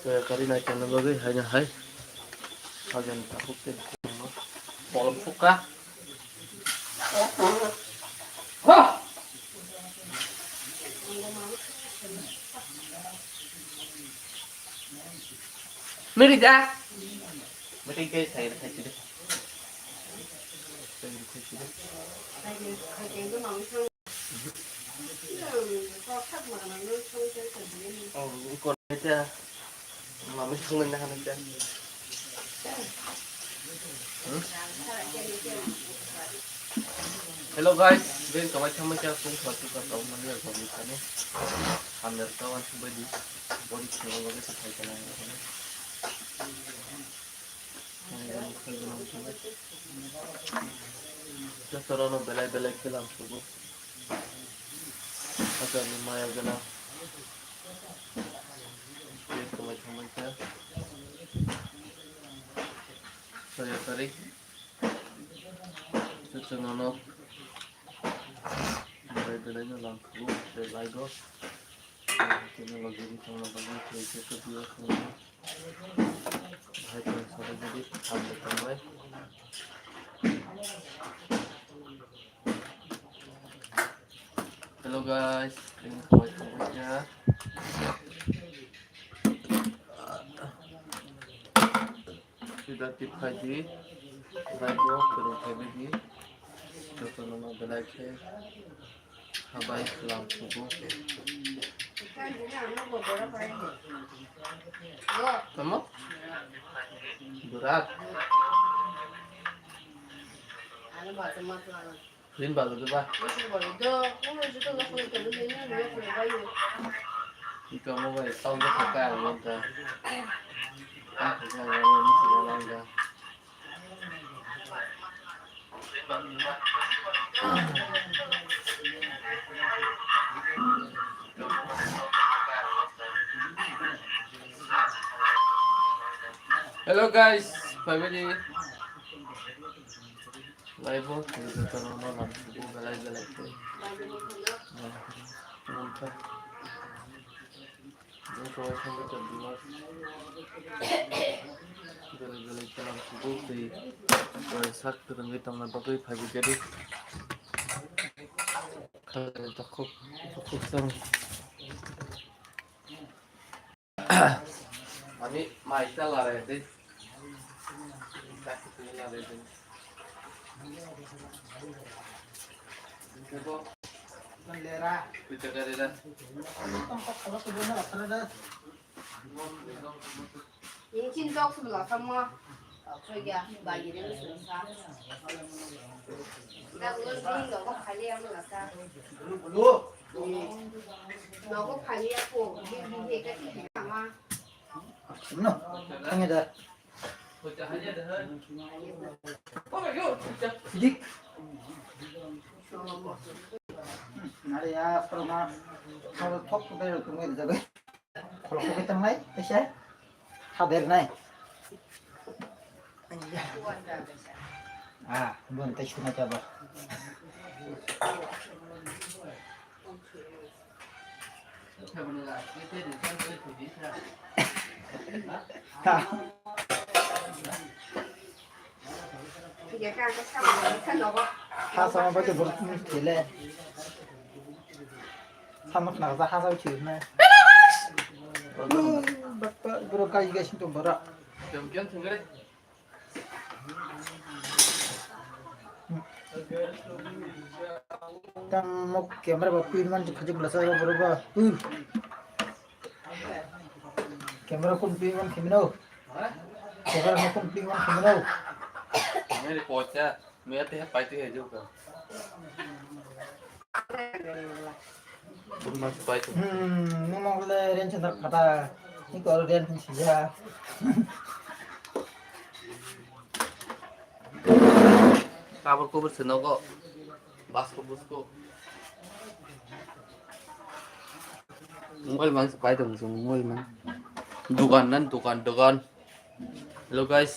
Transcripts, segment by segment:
Saya kari naik channel lagi hanya hai. Kalian takut deh. Malam suka. Mari dah. Mari ke saya dah sini. Oh, ikut aja. Mami seneng dah aja. Hello guys, bên có mấy thằng mấy cha cũng thoát được tàu mình là còn gì nữa. Làm được tao ăn bây đi, body chiều nó cái thay cái này. Just tao nó belai belai cái làm sugu. Agar ni maya gana. Bên có mấy thằng mấy cha. Saya tarik. Secengonok. Belai-belainya langsung belai go. Teknologi di sana bagi kerja kedua semua. Hai transfer jadi ambil tambah. Hello guys, ini buat semuanya. Sudah tip haji, rago terus haji. Jodoh nama belai ke. Habai selam subuh. Kamu? Berat. Lin baru tu bah. Jika mau baik, tahun tu pakai orang tu. Orang tu. Hello guys, family. Live हो तो चलो ना हम सुबह गलाई के मौका जो कोई संग चल दिया गलाई के हम सुबह से और साथ तरंगे तमना बकरी five jadi kalau takut sang ini maita lah ya deh kasih lah deh Coba lera kita cari dah. Kalau kedua apa dah? Ini cinta sebelah sama. Apa ya? Bagi dia susah. Dah ulun ni nggak kau kali yang mana sah? Belum. Nggak kau kali aku. Dia kan sih sama. No. Tanya dah. Pecah aja dah. Oh yuk. Sidik. Nari ya pernah kalau top dari tunggu itu jaga. Kalau kita tengah ni, siapa? Hadir ni. Ah, belum tes cuma coba. 하서 밖에 못 길래 사먹 나가서 하서 치우네 바빠 그러니까 이게 좀 뭐라 좀 괜찮으래 뭐 카메라 바꾸이만 가지고 불러서 버려봐 카메라 컴플리만 키미노 카메라 컴플리만 키미노 मेरे पहुंचा मैं तो पाइते है जो का तुम मत पाइते नमोले range अंदर खाता ini kalau रेंज सिया काबर को बसनो को बस को बुसको मोबाइल mang पाइते मुझे मोबाइल mang दुकान hello guys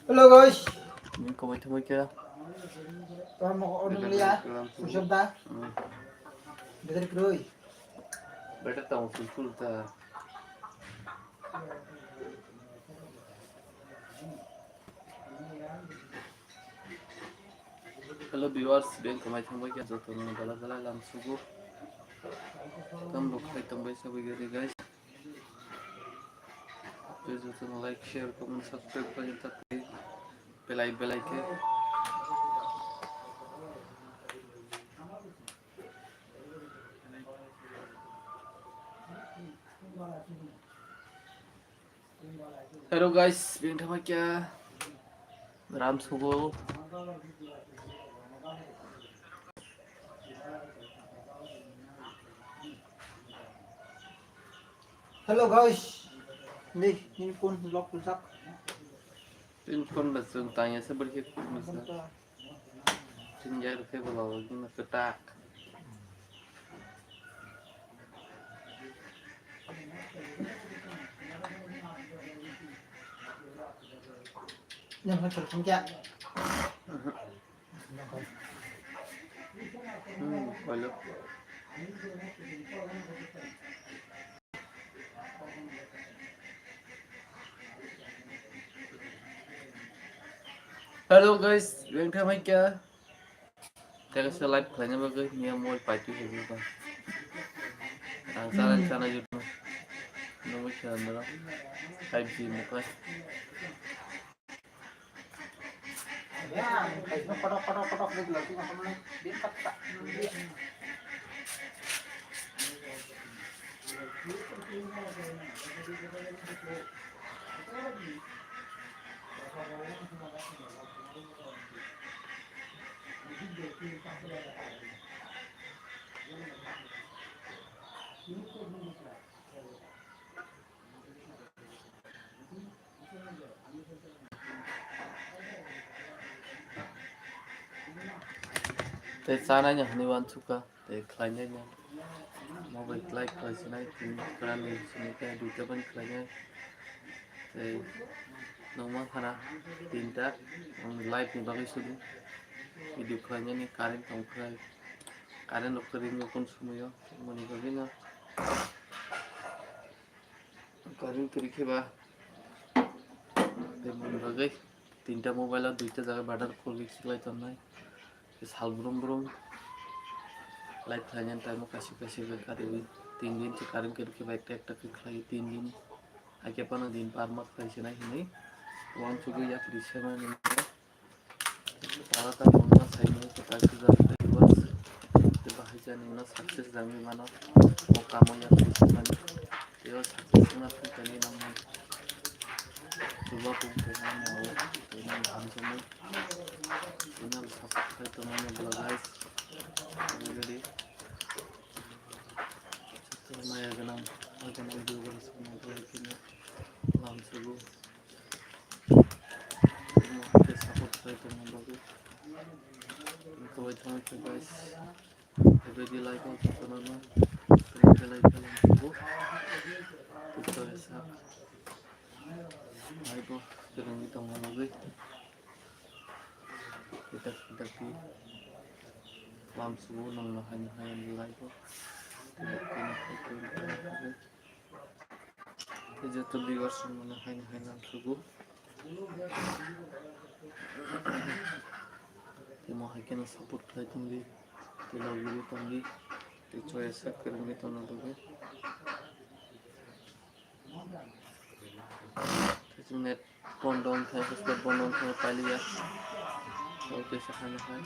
Hello guys. Ini kau itu macam. Kau mau order lihat? Susah dah. Betul kerui. Betul tahu susul dah. Hello viewers, ben kamai thangbai kya joto no bala bala lam sugu tam lok khai tambai sabai gari guys. Jo joto no like share comment subscribe kajin tak bell icon. Hello guys, ben kamai kya ram sugu. Hello guys, ini pun vlog rusak. Pin phone là dừng tay sẽ bật cái cục mình sẽ trên giải được cái vào nhưng mà cái tạc. Yang macam puncak. Gọi là hello guys, ben kamai kya. Saya kasih live kalian bagai ni mau paju juga kan. Angsaran sana juga. Nomor kamera 5G muka. Ya, kayak kodok gitu lagi macam mana? Dia kata. Tại sana nya ni wan suka. Tại kalian nya mau baik like kalau sini tim kalian ni sini kan duit pun kalian. Tại nomor kana tinta live ni bagi sudu. Video kalian ni karen tong kalian. Karen lokering pun semua mani bagi na. Karen kerike ba. Mani bagi tinta mobile lah duitnya jaga badar kolgik silai tonai. Hal burung light hanya time kasih ke kari 3 दिन से कारण करके बैठ एक टक खाई 3 दिन आके अपन दिन पार मत कैसे नहीं वन चुके या फिर से मैं नहीं सारा का होना सही नहीं तो ताकि जरूरत है बस तो बाहर जाने ना सक्सेस जाने मानो वो काम या फिर से मैं ये सक्सेस ना फिर चले ना मैं सुबह को प्रोग्राम में हो तो मैं हम सब चैनल सब्सक्राइब तो मैंने बोला गाइस ऑलरेडी तो मैं अगर वीडियो कर सकूँ तो लेकिन नाम से वो मुझे सपोर्ट करे तो मैं लोगों को वही था कि गाइस वीडियो लाइक और सब्सक्राइब करना तो लाइक करना वो तो ऐसा भाई को करेंगे तो हम लोग kita di lam subuh nang hanya nilai ko itu jatuh di versi mana hanya lam subuh di mau hakin support kai tumbi di lagi tumbi di choice करेंगे तो ना दोगे तो नेट बंद ऑन था उसके बंद ऑन था पहले या ओके सहाना है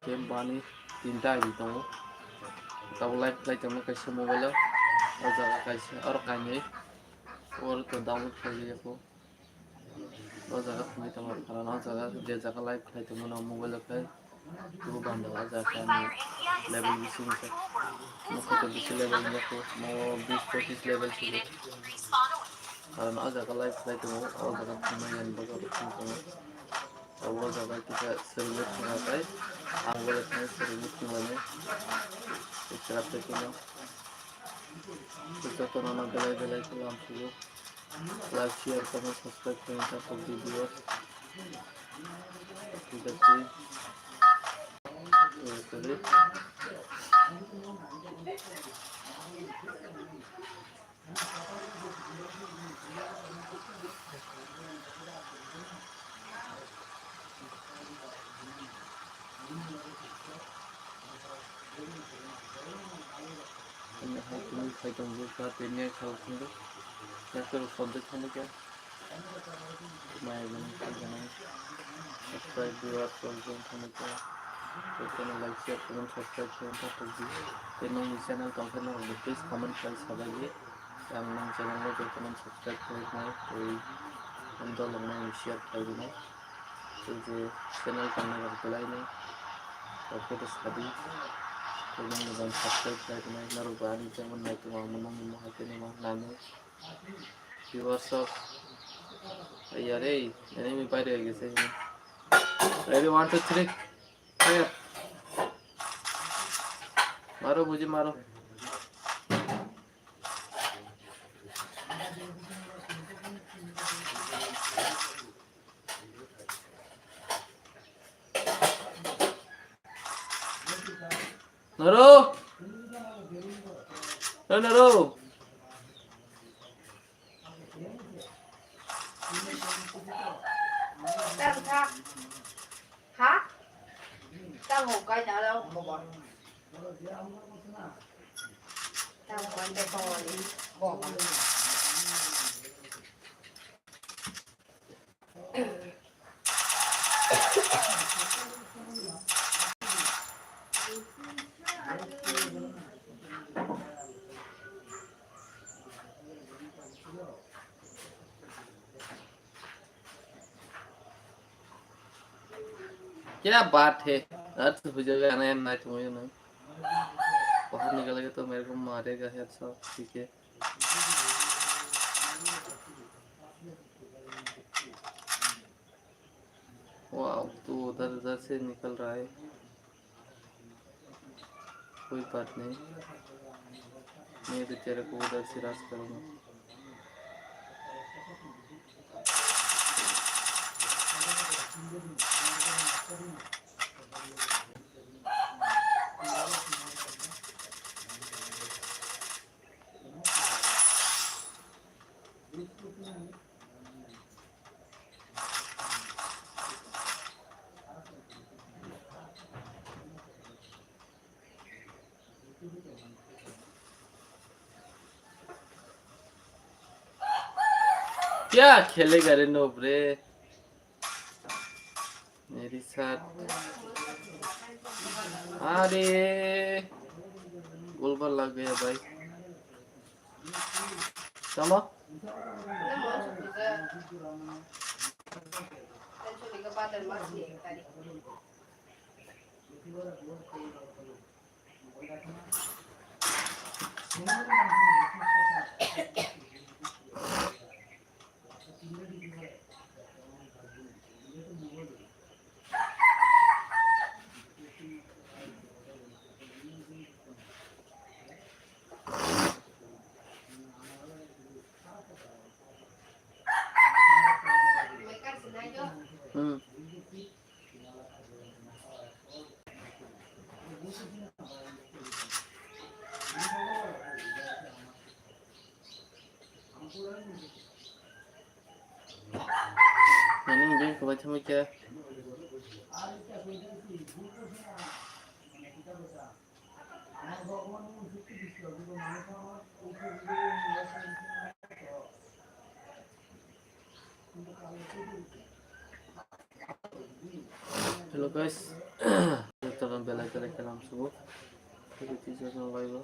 गेम बानी 3 टा भी तो तब लाइक हम कैसे मोबाइल और जगह कैसे और कहीं और तो डाउनलोड कर लिया को और जगह में तो हमारा खाना जगह जे जगह लाइव खाई तो मना मोबाइल पे तो बंद हो जाता है लेवल बीसी में से मुझे तो बीसी लेवल में को मो 20-25 लेवल से कारण आज जगह लाइव खाई तो और जगह में यानी बगा तो वो जगह kita serumit mengapai anggotanya serumit gimana istilah tekniknya kita tonton belai itu langsung like share comment subscribe kita untuk video kita sih jadi भाई तुम लोग का पेनिया खाओ तुम लोग क्या करो शब्द खाने क्या मैं बना सब्सक्राइब भी आप कर खाने क्या तो channel like share comment subscribe करें तो भी चैनल इस चैनल का चैनल हो प्लीज कमेंट कर सबाइए हम लोग चैनल में जो कमेंट सब्सक्राइब करें तो हम तो लोग में शेयर कर देना तो जो चैनल करने का बुलाई नहीं तो तो सभी तो मैं लोग सब्सक्राइब कर देना ना रुबानी चैनल में तो हम लोग महत्व नहीं मानना व्यूअर्स ऑफ यारे यानी मैं पाई रहेगी सही रेडी 1 2 3 फायर मारो मुझे मारो नरो नरो Đang thang. Hả? Đang một cây nào đâu? Một bọn. Đang một cây to đi. Bỏ vào. क्या बात है अर्थ हो जाएगा ना ना तुम्हें ना बाहर निकलेगा तो मेरे को मारेगा यार सब ठीक है वाह तू उधर उधर से निकल रहा है कोई बात नहीं मैं तो तेरे को उधर से रास करूँगा क्या खेलेगा रे नोबरे मेरी साथ अरे गोलबाल लग गया भाई sama ini dia kebaca baca hello guys teman belajar kalam subuh itu juga live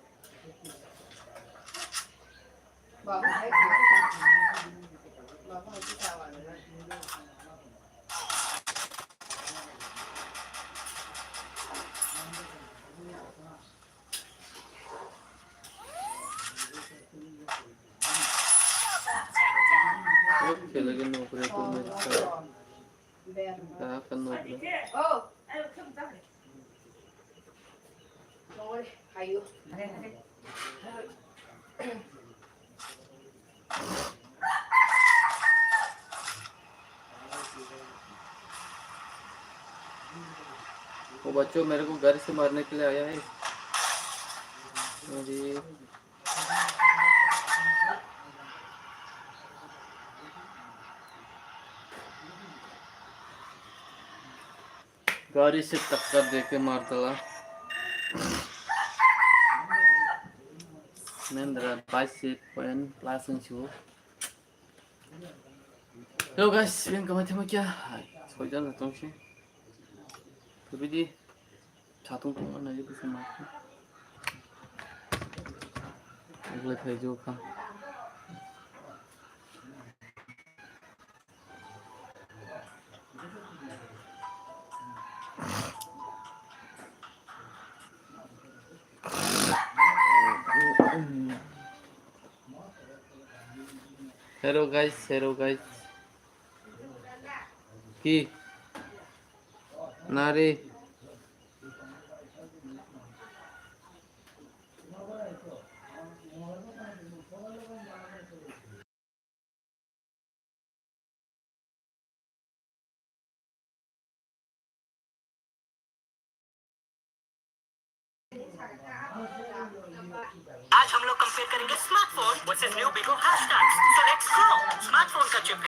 oke lagi nunggu itu mereka akan nunggu Ayo. वो बच्चों मेरे को घर से मारने के लिए आया है मेरी गाड़ी से टक्कर दे के मार डाला Mahindra Biceps Point Plus Shoe. Hello guys, yang kami temu kia. Soalnya jangan tunggu. Tapi di satu tunggu aja bisa makan. Boleh kerja kan? Hello guys. Ki, nari. आज हम लोग कंपेयर करेंगे smartphone versus new Bigo hashtags. So let's go. Smartphone का chip